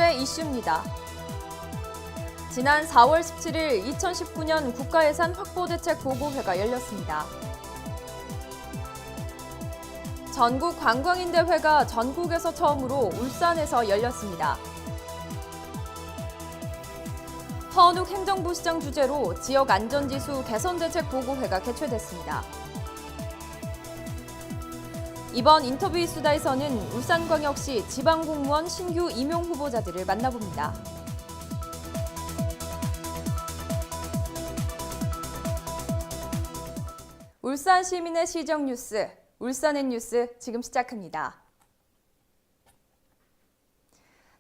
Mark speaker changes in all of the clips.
Speaker 1: 번째 이슈입니다. 지난 4월 17일 2019년 국가예산 확보대책 보고회가 열렸습니다. 전국 관광인대회가 전국에서 처음으로 울산에서 열렸습니다. 허은욱 행정부 시장 주재로 지역 안전지수 개선대책 보고회가 개최됐습니다. 이번 인터뷰 이수다에서는 울산광역시 지방공무원 신규 임용 후보자들을 만나봅니다. 울산 시민의 시정 뉴스, 울산의 뉴스 지금 시작합니다.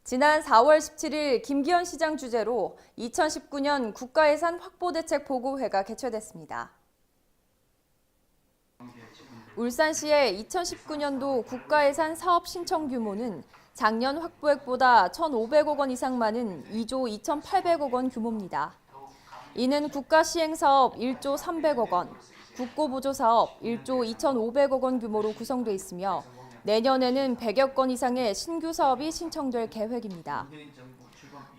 Speaker 1: 지난 4월 17일 김기현 시장 주재로 2019년 국가예산 확보대책 보고회가 개최됐습니다. 울산시의 2019년도 국가예산 사업 신청 규모는 작년 확보액보다 1,500억 원 이상 많은 2조 2,800억 원 규모입니다. 이는 국가시행사업 1조 300억 원, 국고보조사업 1조 2,500억 원 규모로 구성돼 있으며 내년에는 100여 건 이상의 신규 사업이 신청될 계획입니다.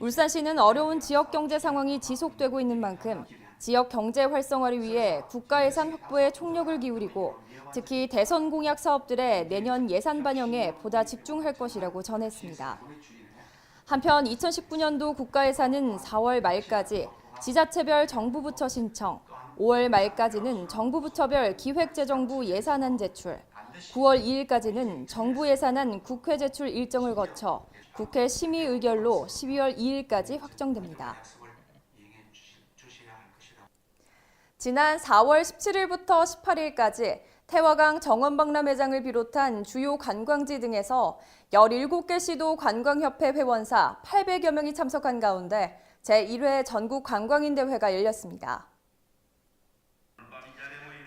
Speaker 1: 울산시는 어려운 지역 경제 상황이 지속되고 있는 만큼 지역 경제 활성화를 위해 국가예산 확보에 총력을 기울이고 특히 대선 공약 사업들의 내년 예산 반영에 보다 집중할 것이라고 전했습니다. 한편 2019년도 국가예산은 4월 말까지 지자체별 정부부처 신청, 5월 말까지는 정부부처별 기획재정부 예산안 제출, 9월 2일까지는 정부 예산안 국회 제출 일정을 거쳐 국회 심의 의결로 12월 2일까지 확정됩니다. 지난 4월 17일부터 18일까지 태화강 정원박람회장을 비롯한 주요 관광지 등에서 17개 시도 관광협회 회원사 800여 명이 참석한 가운데 제1회 전국 관광인대회가 열렸습니다.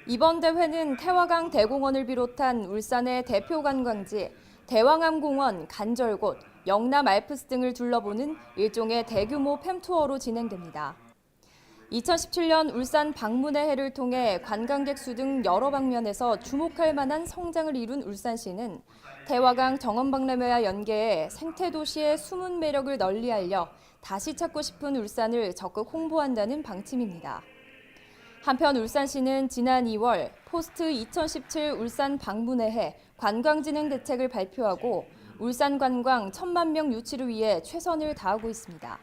Speaker 1: 이번 대회는 태화강 대공원을 비롯한 울산의 대표 관광지 대왕암공원, 간절곶, 영남 알프스 등을 둘러보는 일종의 대규모 팸투어로 진행됩니다. 2017년 울산 방문의 해를 통해 관광객 수 등 여러 방면에서 주목할 만한 성장을 이룬 울산시는 태화강 정원박람회와 연계해 생태도시의 숨은 매력을 널리 알려 다시 찾고 싶은 울산을 적극 홍보한다는 방침입니다. 한편 울산시는 지난 2월 포스트 2017 울산 방문의 해 관광진흥 대책을 발표하고 울산 관광 1,000만 명 유치를 위해 최선을 다하고 있습니다.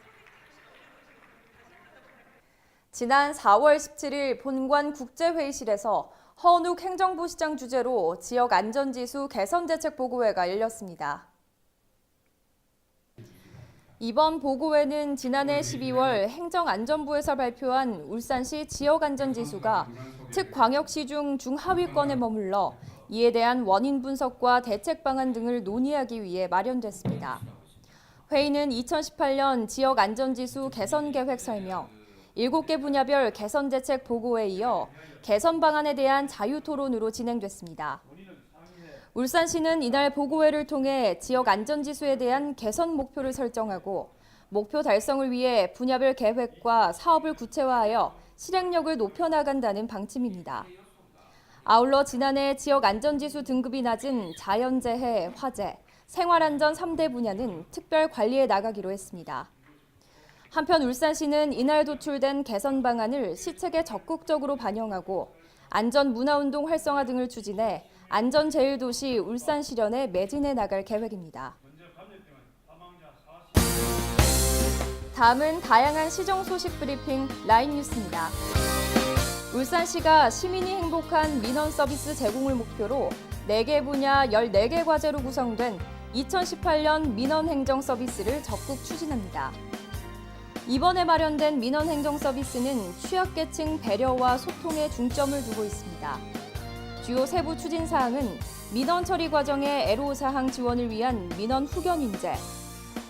Speaker 1: 지난 4월 17일 본관 국제회의실에서 허은욱 행정부 시장 주재로 지역 안전지수 개선대책 보고회가 열렸습니다. 이번 보고회는 지난해 12월 행정안전부에서 발표한 울산시 지역안전지수가 특광역시 중 중하위권에 머물러 이에 대한 원인 분석과 대책 방안 등을 논의하기 위해 마련됐습니다. 회의는 2018년 지역안전지수 개선계획 설명, 7개 분야별 개선대책 보고에 이어 개선 방안에 대한 자유토론으로 진행됐습니다. 울산시는 이날 보고회를 통해 지역 안전지수에 대한 개선 목표를 설정하고 목표 달성을 위해 분야별 계획과 사업을 구체화하여 실행력을 높여나간다는 방침입니다. 아울러 지난해 지역 안전지수 등급이 낮은 자연재해, 화재, 생활안전 3대 분야는 특별 관리에 나가기로 했습니다. 한편 울산시는 이날 도출된 개선 방안을 시책에 적극적으로 반영하고 안전문화운동 활성화 등을 추진해 안전제일도시 울산 실현에 매진해 나갈 계획입니다. 다음은 다양한 시정 소식 브리핑 라인 뉴스입니다. 울산시가 시민이 행복한 민원 서비스 제공을 목표로 4개 분야 14개 과제로 구성된 2018년 민원 행정 서비스를 적극 추진합니다. 이번에 마련된 민원 행정 서비스는 취약계층 배려와 소통에 중점을 두고 있습니다. 주요 세부 추진 사항은 민원 처리 과정의 애로사항 지원을 위한 민원 후견 인재,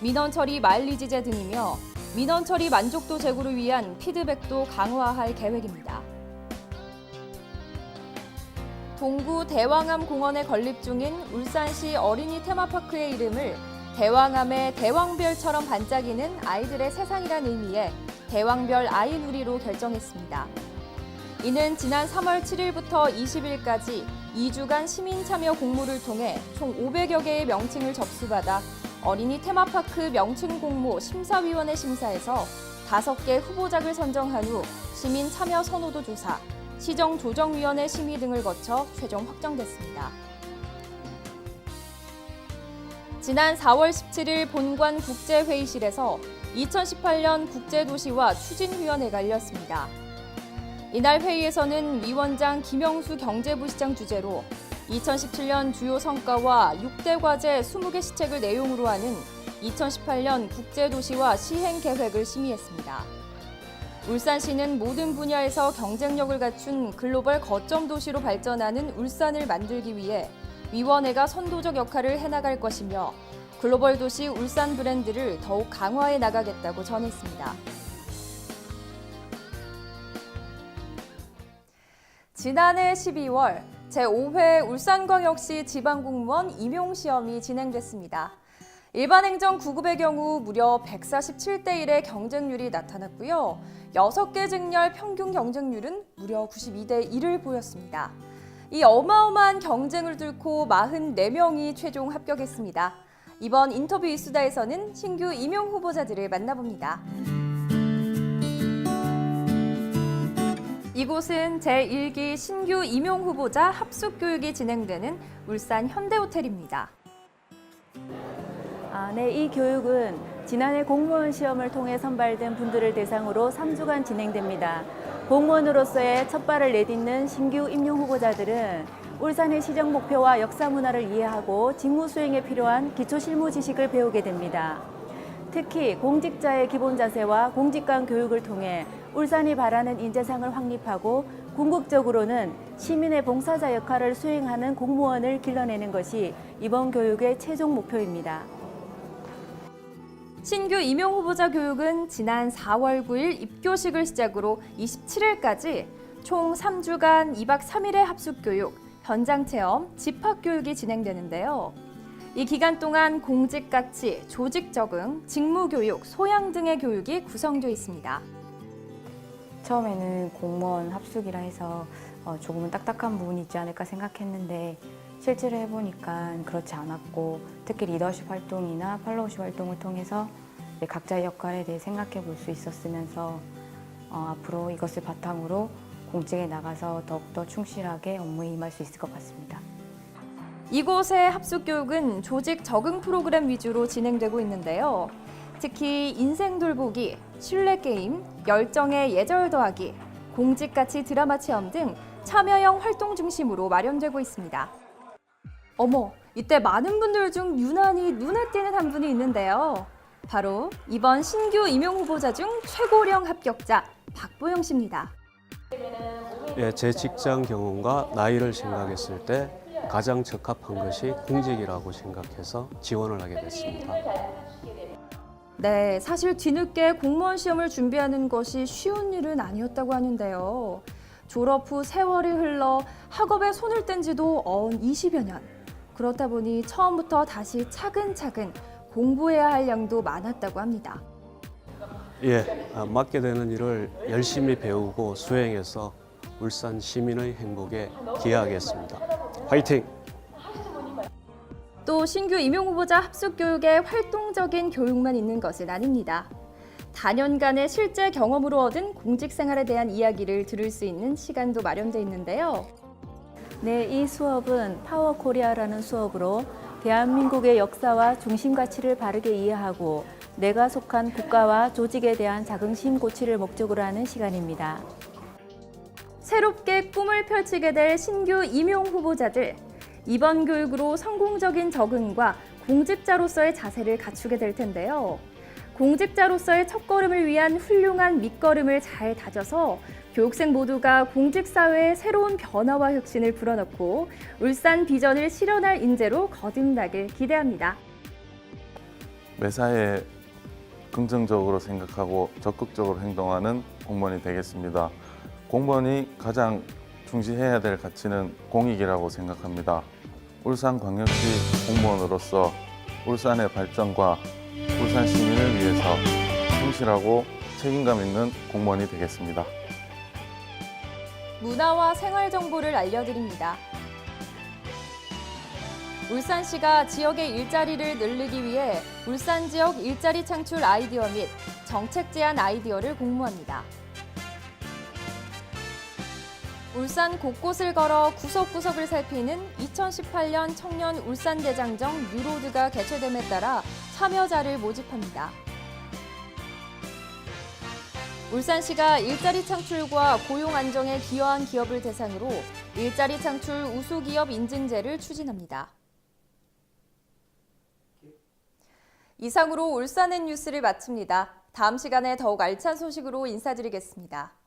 Speaker 1: 민원 처리 마일리지제 등이며 민원 처리 만족도 제고를 위한 피드백도 강화할 계획입니다. 동구 대왕암 공원에 건립 중인 울산시 어린이 테마파크의 이름을 대왕암의 대왕별처럼 반짝이는 아이들의 세상이란 의미의 대왕별 아이누리로 결정했습니다. 이는 지난 3월 7일부터 20일까지 2주간 시민 참여 공모를 통해 총 500여 개의 명칭을 접수받아 어린이 테마파크 명칭 공모 심사위원회 심사에서 5개 후보작을 선정한 후 시민 참여 선호도 조사, 시정조정위원회 심의 등을 거쳐 최종 확정됐습니다. 지난 4월 17일 본관 국제회의실에서 2018년 국제도시화 추진위원회가 열렸습니다. 이날 회의에서는 위원장 김영수 경제부시장 주재로 2017년 주요 성과와 6대 과제 20개 시책을 내용으로 하는 2018년 국제도시화 시행계획을 심의했습니다. 울산시는 모든 분야에서 경쟁력을 갖춘 글로벌 거점 도시로 발전하는 울산을 만들기 위해 위원회가 선도적 역할을 해나갈 것이며 글로벌 도시 울산 브랜드를 더욱 강화해 나가겠다고 전했습니다. 지난해 12월 제5회 울산광역시 지방공무원 임용시험이 진행됐습니다. 일반 행정 9급의 경우 무려 147대 1의 경쟁률이 나타났고요. 6개 직렬 평균 경쟁률은 무려 92대 1을 보였습니다. 이 어마어마한 경쟁을 뚫고 44명이 최종 합격했습니다. 이번 인터뷰 이수다에서는 신규 임용 후보자들을 만나봅니다. 이곳은 제1기 신규 임용 후보자 합숙 교육이 진행되는 울산 현대호텔입니다.
Speaker 2: 네, 이 교육은 지난해 공무원 시험을 통해 선발된 분들을 대상으로 3주간 진행됩니다. 공무원으로서의 첫 발을 내딛는 신규 임용 후보자들은 울산의 시정 목표와 역사 문화를 이해하고 직무 수행에 필요한 기초 실무 지식을 배우게 됩니다. 특히 공직자의 기본 자세와 공직관 교육을 통해 울산이 바라는 인재상을 확립하고 궁극적으로는 시민의 봉사자 역할을 수행하는 공무원을 길러내는 것이 이번 교육의 최종 목표입니다.
Speaker 1: 신규 임용 후보자 교육은 지난 4월 9일 입교식을 시작으로 27일까지 총 3주간 2박 3일의 합숙 교육, 현장 체험, 집합 교육이 진행되는데요. 이 기간 동안 공직 가치, 조직 적응, 직무 교육, 소양 등의 교육이 구성되어 있습니다.
Speaker 2: 처음에는 공무원 합숙이라 해서 조금은 딱딱한 부분이 있지 않을까 생각했는데 실제로 해보니까 그렇지 않았고 특히 리더십 활동이나 팔로우십 활동을 통해서 각자의 역할에 대해 생각해 볼 수 있었으면서 앞으로 이것을 바탕으로 공직에 나가서 더욱더 충실하게 업무에 임할 수 있을 것 같습니다.
Speaker 1: 이곳의 합숙 교육은 조직 적응 프로그램 위주로 진행되고 있는데요. 특히 인생 돌보기, 신뢰 게임, 열정의 예절 더하기, 공직 가치 드라마 체험 등 참여형 활동 중심으로 마련되고 있습니다. 어머, 이때 많은 분들 중 유난히 눈에 띄는 한 분이 있는데요. 바로 이번 신규 임용 후보자 중 최고령 합격자 박보영 씨입니다.
Speaker 3: 제 직장 경험과 나이를 생각했을 때 가장 적합한 것이 공직이라고 생각해서 지원을 하게 됐습니다.
Speaker 1: 네, 사실 뒤늦게 공무원 시험을 준비하는 것이 쉬운 일은 아니었다고 하는데요. 졸업 후 세월이 흘러 학업에 손을 뗀 지도 어언 20여 년. 그렇다 보니 처음부터 다시 차근차근 공부해야 할 양도 많았다고 합니다.
Speaker 3: 맡게 되는 일을 열심히 배우고 수행해서 울산 시민의 행복에 기여하겠습니다. 화이팅!
Speaker 1: 또 신규 임용 후보자 합숙 교육에 활동적인 교육만 있는 것은 아닙니다. 다년간의 실제 경험으로 얻은 공직 생활에 대한 이야기를 들을 수 있는 시간도 마련돼 있는데요.
Speaker 2: 네, 이 수업은 파워 코리아라는 수업으로 대한민국의 역사와 중심 가치를 바르게 이해하고 내가 속한 국가와 조직에 대한 자긍심 고취를 목적으로 하는 시간입니다.
Speaker 1: 새롭게 꿈을 펼치게 될 신규 임용 후보자들. 이번 교육으로 성공적인 적응과 공직자로서의 자세를 갖추게 될 텐데요. 공직자로서의 첫걸음을 위한 훌륭한 밑거름을 잘 다져서 교육생 모두가 공직사회의 새로운 변화와 혁신을 불어넣고 울산 비전을 실현할 인재로 거듭나길 기대합니다.
Speaker 4: 매사에 긍정적으로 생각하고 적극적으로 행동하는 공무원이 되겠습니다. 공무원이 가장 중시해야 될 가치는 공익이라고 생각합니다. 울산광역시 공무원으로서 울산의 발전과 울산 시민을 위해서 충실하고 책임감 있는 공무원이 되겠습니다.
Speaker 1: 문화와 생활 정보를 알려드립니다. 울산시가 지역의 일자리를 늘리기 위해 울산 지역 일자리 창출 아이디어 및 정책 제안 아이디어를 공모합니다. 울산 곳곳을 걸어 구석구석을 살피는 2018년 청년 울산대장정 뉴로드가 개최됨에 따라 참여자를 모집합니다. 울산시가 일자리 창출과 고용 안정에 기여한 기업을 대상으로 일자리 창출 우수기업 인증제를 추진합니다. 이상으로 울산의 뉴스를 마칩니다. 다음 시간에 더욱 알찬 소식으로 인사드리겠습니다.